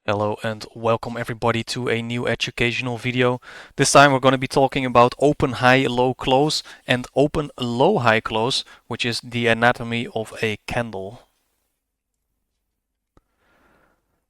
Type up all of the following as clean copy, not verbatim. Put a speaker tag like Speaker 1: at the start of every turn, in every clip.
Speaker 1: Hello and welcome everybody to a new educational video. This time we're going to be talking about open high low close and open low high close, which is the anatomy of a candle.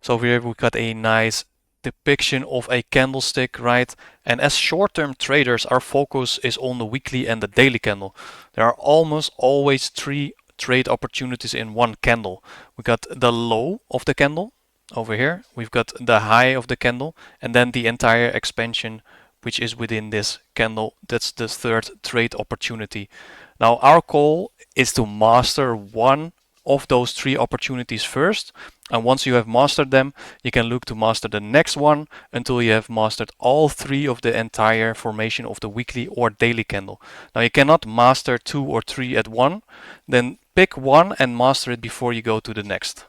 Speaker 1: So over here we've got a nice depiction of a candlestick, right? And as short-term traders, our focus is on the weekly and the daily candle. There are almost always three trade opportunities in one candle. We got the low of the candle over here, we've got the high of the candle, and then the entire expansion which is within this candle. That's the third trade opportunity. Now our goal is to master one of those three opportunities first, and once you have mastered them, you can look to master the next one until you have mastered all three of the entire formation of the weekly or daily candle. Now you cannot master two or three at one, then pick one and master it before you go to the next.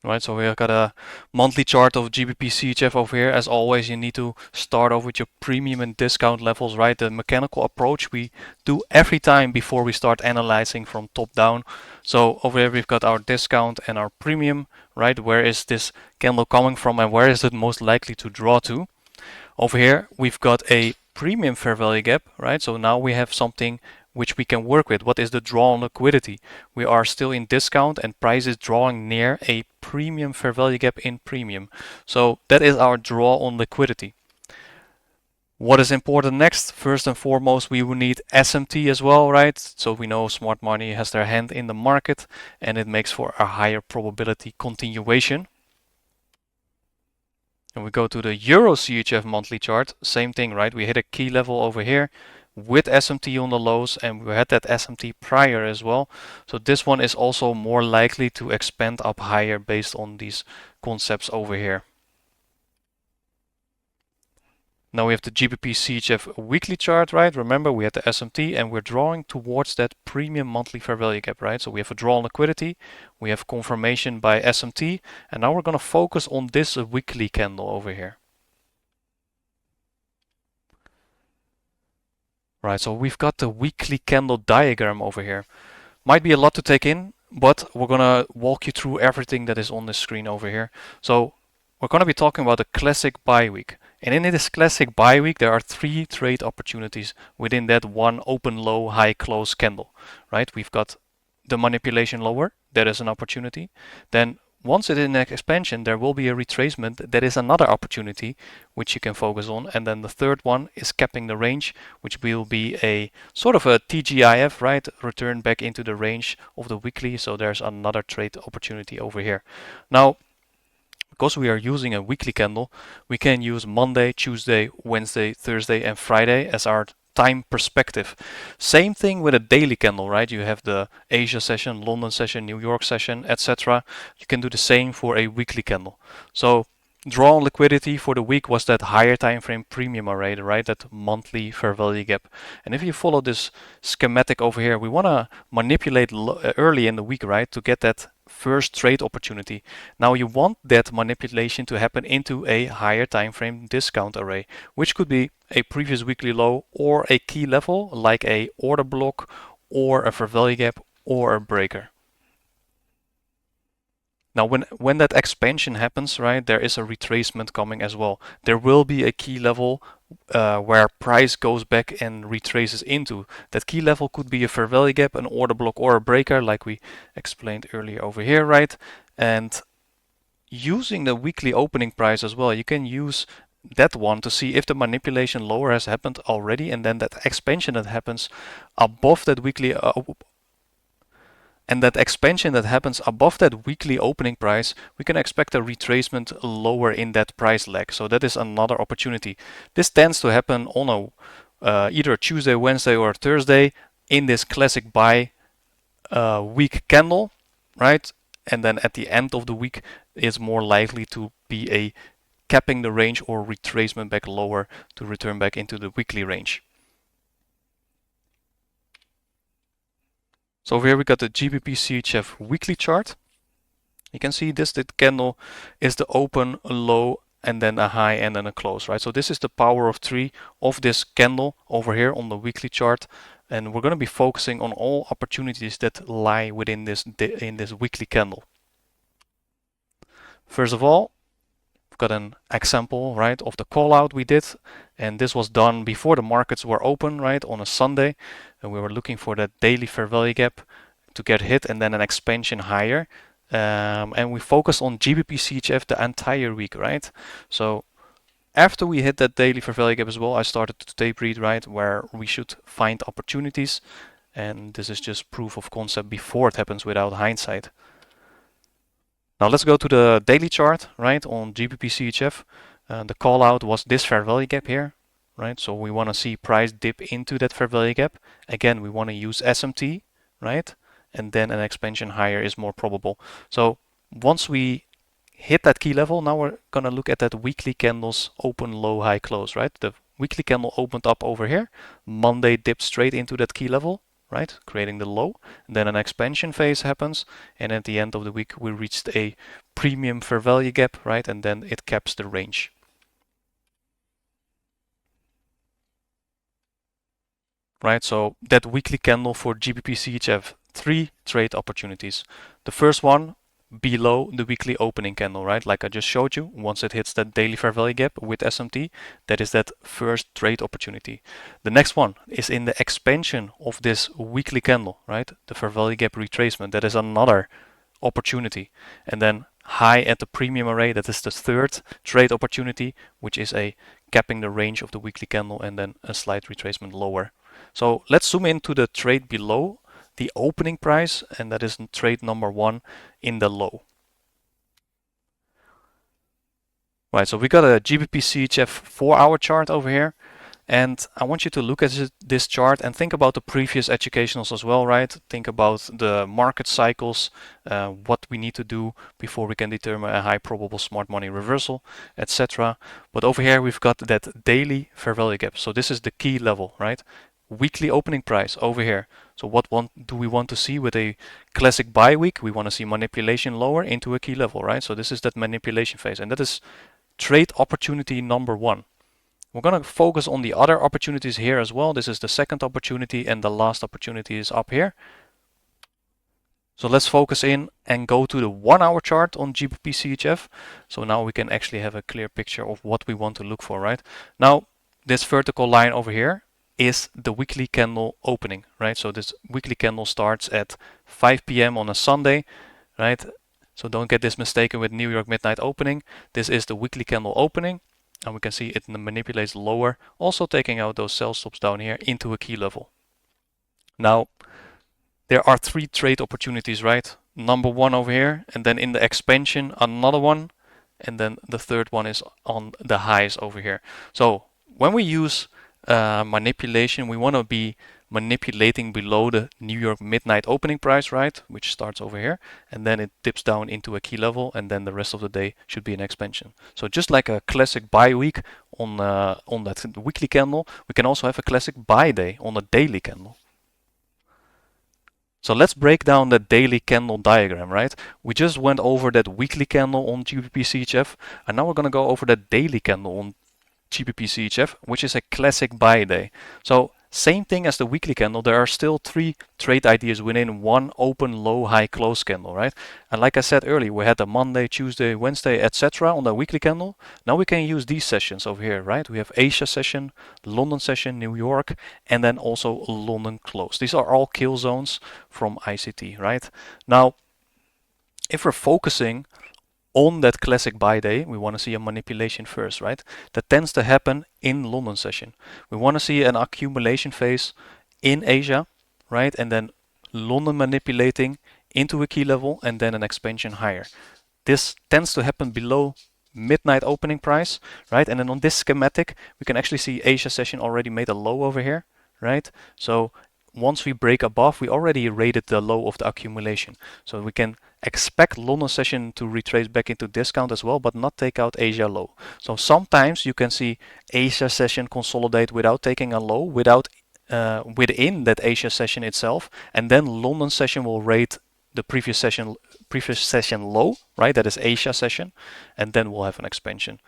Speaker 1: Right, so we've got a monthly chart of GBP CHF over here. As always, you need to start off with your premium and discount levels, right? The mechanical approach we do every time before we start analyzing from top down. So over here we've got our discount and our premium, right? Where is this candle coming from and where is it most likely to draw to? Over here we've got a premium fair value gap, right? So now we have something which we can work with. What is the draw on liquidity? We are still in discount and price is drawing near a premium fair value gap in premium. So that is our draw on liquidity. What is important next? First and foremost, we will need SMT as well, right? So we know smart money has their hand in the market and it makes for a higher probability continuation. And we go to the Euro CHF monthly chart, same thing, right? We hit a key level over here with SMT on the lows, and we had that SMT prior as well. So this one is also more likely to expand up higher based on these concepts over here. Now we have the GBP CHF weekly chart, right? Remember we had the SMT and we're drawing towards that premium monthly fair value gap, right? So we have a draw on liquidity, we have confirmation by SMT, and now we're going to focus on this weekly candle over here. Right, so we've got the weekly candle diagram over here. Might be a lot to take in, but we're gonna walk you through everything that is on the screen over here. So we're gonna be talking about a classic buy week. And in this classic buy week, there are three trade opportunities within that one open, low, high, close candle, right? We've got the manipulation lower, that is an opportunity. Then once it is in expansion, there will be a retracement. That is another opportunity which you can focus on. And then the third one is capping the range, which will be a sort of a TGIF, right? Return back into the range of the weekly. So there's another trade opportunity over here. Now, because we are using a weekly candle, we can use Monday, Tuesday, Wednesday, Thursday, and Friday as our time perspective. Same thing with a daily candle, right? You have the Asia session, London session, New York session, etc. You can do the same for a weekly candle. So draw on liquidity for the week was that higher time frame premium array, right? That monthly fair value gap. And if you follow this schematic over here, we want to manipulate early in the week, right? To get that first trade opportunity. Now you want that manipulation to happen into a higher time frame discount array, which could be a previous weekly low or a key level like a order block or a fair value gap or a breaker. Now when that expansion happens, right, there is a retracement coming as well. There will be a key level where price goes back and retraces into. That key level could be a fair value gap, an order block, or a breaker, like we explained earlier over here, right? And using the weekly opening price as well, you can use that one to see if the manipulation lower has happened already, and then that expansion that happens above that weekly and that expansion that happens above that weekly opening price, we can expect a retracement lower in that price lag. So that is another opportunity. This tends to happen on either Tuesday, Wednesday, or Thursday in this classic buy week candle, right? And then at the end of the week, it's more likely to be a capping the range or retracement back lower to return back into the weekly range. So over here we got the GBP CHF weekly chart. You can see this the candle is the open, a low, and then a high and then a close, right? So this is the power of 3 of this candle over here on the weekly chart. And we're going to be focusing on all opportunities that lie within this weekly candle. First of all, we've got an example, right, of the call out we did, and this was done before the markets were open, right, on a Sunday, and we were looking for that daily fair value gap to get hit and then an expansion higher. And we focused on GBP CHF the entire week, right? So after we hit that daily fair value gap as well, I started to tape read, right, where we should find opportunities. And this is just proof of concept before it happens without hindsight. Now let's go to the daily chart, right, on GBP CHF. The call out was this fair value gap here, right? So we want to see price dip into that fair value gap. Again, we want to use SMT, right? And then an expansion higher is more probable. So once we hit that key level, now we're gonna look at that weekly candles open, low, high, close, right? The weekly candle opened up over here. Monday dipped straight into that key level, right? Creating the low. And then an expansion phase happens, and at the end of the week we reached a premium fair value gap, right? And then it caps the range. Right, so that weekly candle for GBP CHF, 3 trade opportunities. The first one below the weekly opening candle, right? Like I just showed you, once it hits that daily fair value gap with SMT, that is that first trade opportunity. The next one is in the expansion of this weekly candle, right? The fair value gap retracement, that is another opportunity. And then high at the premium array, that is the third trade opportunity, which is a capping the range of the weekly candle and then a slight retracement lower. So let's zoom into the trade below the opening price, and that is trade number 1 in the low. Right, so we got a GBP CHF 4-hour chart over here, and I want you to look at this chart and think about the previous educationals as well, right? Think about the market cycles, what we need to do before we can determine a high probable smart money reversal, etc. But over here we've got that daily fair value gap. So this is the key level, right? Weekly opening price over here. So what do we want to see with a classic buy week? We want to see manipulation lower into a key level, right? So this is that manipulation phase, and that is trade opportunity number 1. We're going to focus on the other opportunities here as well. This is the second opportunity, and the last opportunity is up here. So let's focus in and go to the 1-hour chart on GBP CHF. So now we can actually have a clear picture of what we want to look for, right? Now, this vertical line over here is the weekly candle opening, right? So this weekly candle starts at 5 p.m. on a Sunday, right? So don't get this mistaken with New York midnight opening. This is the weekly candle opening, and we can see it manipulates lower, also taking out those sell stops down here into a key level. Now, there are 3 trade opportunities, right? Number 1 over here, and then in the expansion, another one, and then the third one is on the highs over here. So when we use manipulation, we want to be manipulating below the New York midnight opening price, right, which starts over here, and then it dips down into a key level, and then the rest of the day should be an expansion. So just like a classic buy week on that weekly candle, we can also have a classic buy day on a daily candle. So let's break down that daily candle diagram, right? We just went over that weekly candle on GBP CHF, and now we're going to go over that daily candle on GBP CHF, which is a classic buy day. So same thing as the weekly candle, there are still 3 trade ideas within one open, low, high, close candle, right? And like I said earlier, we had the Monday, Tuesday, Wednesday, etc. on the weekly candle. Now we can use these sessions over here, right? We have Asia session, London session, New York, and then also London close. These are all kill zones from ICT, right? Now, if we're focusing on that classic buy day, we want to see a manipulation first, right? That tends to happen in London session. We want to see an accumulation phase in Asia, right? And then London manipulating into a key level and then an expansion higher. This tends to happen below midnight opening price, right? And then on this schematic, we can actually see Asia session already made a low over here, right? So once we break above, we already rated the low of the accumulation. So we can expect London session to retrace back into discount as well, but not take out Asia low. So sometimes you can see Asia session consolidate without taking a low, within that Asia session itself, and then London session will rate the previous session low, right? That is Asia session, and then we'll have an expansion.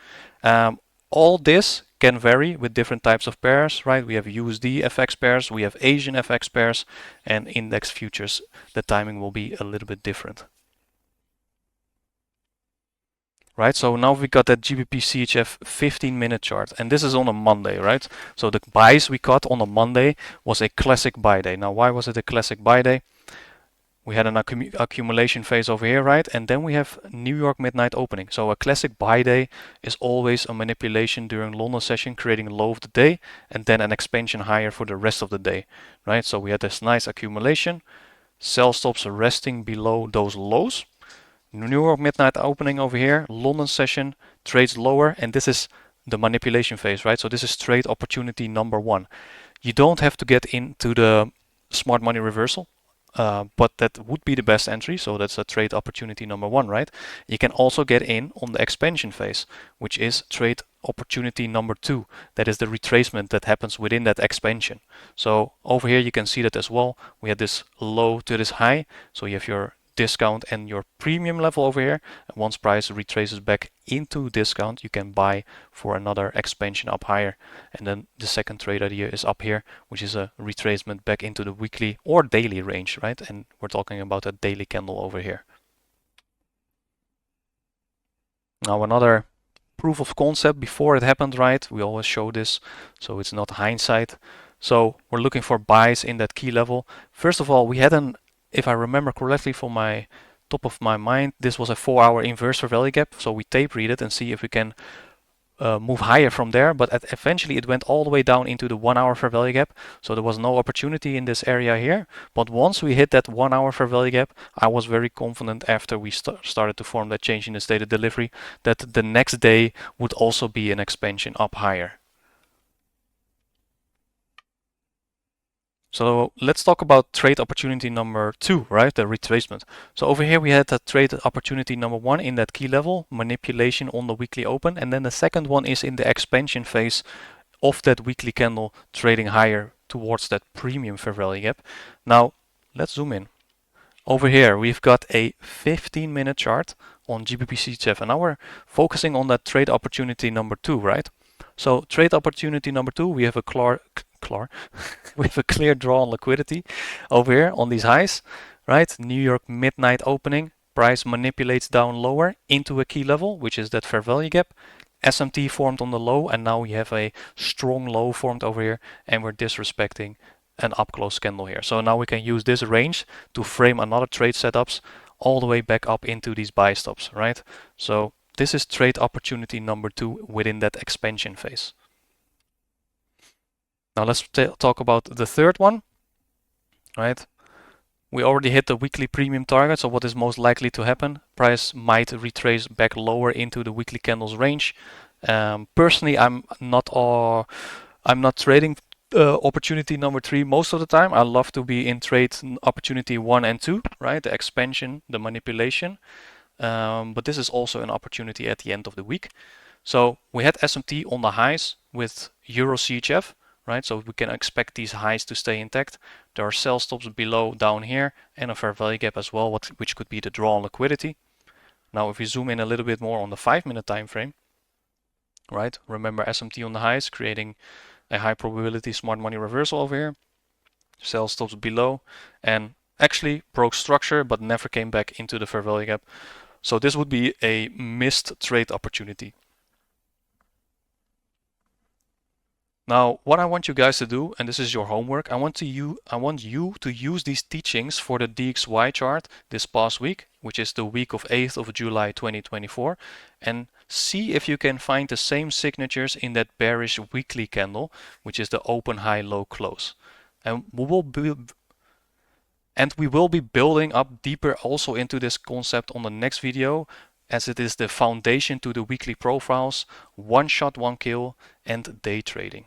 Speaker 1: All this can vary with different types of pairs, right? We have USD FX pairs, we have Asian FX pairs, and index futures. The timing will be a little bit different. right? So now we got that GBP CHF 15-minute chart, and this is on a Monday, right? So the buys we got on a Monday was a classic buy day. Now, why was it a classic buy day? We had an accumulation phase over here, right? And then we have New York midnight opening. So a classic buy day is always a manipulation during London session, creating a low of the day, and then an expansion higher for the rest of the day, right? So we had this nice accumulation, sell stops resting below those lows. New York midnight opening over here, London session, trades lower, and this is the manipulation phase, right? So this is trade opportunity number one. You don't have to get into the smart money reversal, but that would be the best entry. So that's a trade opportunity number one, right? You can also get in on the expansion phase, which is trade opportunity number two. That is the retracement that happens within that expansion. So over here you can see that as well. We had this low to this high. So you have your discount and your premium level over here. And once price retraces back into discount, you can buy for another expansion up higher. And then the second trade idea is up here, which is a retracement back into the weekly or daily range, right? And we're talking about a daily candle over here. Now another proof of concept before it happened, right? We always show this, so it's not hindsight. So we're looking for buys in that key level. First of all, we had an, if I remember correctly from my top of my mind, this was a 4-hour inverse fair value gap. So we tape read it and see if we can move higher from there, but eventually it went all the way down into the 1 hour fair value gap. So there was no opportunity in this area here. But once we hit that 1 hour fair value gap, I was very confident after we started to form that change in the state of delivery that the next day would also be an expansion up higher. So let's talk about trade opportunity number two, right? The retracement. So over here we had that trade opportunity number one in that key level, manipulation on the weekly open. And then the second one is in the expansion phase of that weekly candle trading higher towards that premium fair value gap. Now let's zoom in. Over here we've got a 15-minute chart on GBP CHF, and now we're focusing on that trade opportunity number two, right? So trade opportunity number two, we have a we have a clear draw on liquidity over here on these highs, right? New York midnight opening, price manipulates down lower into a key level, which is that fair value gap. SMT formed on the low, and now we have a strong low formed over here, and we're disrespecting an up close candle here. So now we can use this range to frame another trade setups all the way back up into these buy stops, right? So this is trade opportunity number two within that expansion phase. Now let's talk about the third one, right? We already hit the weekly premium target, so what is most likely to happen? Price might retrace back lower into the weekly candles range. Personally, I'm not trading opportunity number three most of the time. I love to be in trade opportunity one and two, right? The expansion, the manipulation. But this is also an opportunity at the end of the week. So we had SMT on the highs with Euro CHF, right? So we can expect these highs to stay intact. There are sell stops below down here and a fair value gap as well, which could be the draw on liquidity. Now if we zoom in a little bit more on the 5-minute time frame, right? Remember SMT on the highs, creating a high probability smart money reversal over here. Sell stops below and actually broke structure but never came back into the fair value gap. So this would be a missed trade opportunity. Now, what I want you guys to do, and this is your homework, I want you to use these teachings for the DXY chart this past week, which is the week of 8th of July 2024, and see if you can find the same signatures in that bearish weekly candle, which is the open, high, low, close. And we will be building up deeper also into this concept on the next video, as it is the foundation to the weekly profiles, one shot, one kill, and day trading.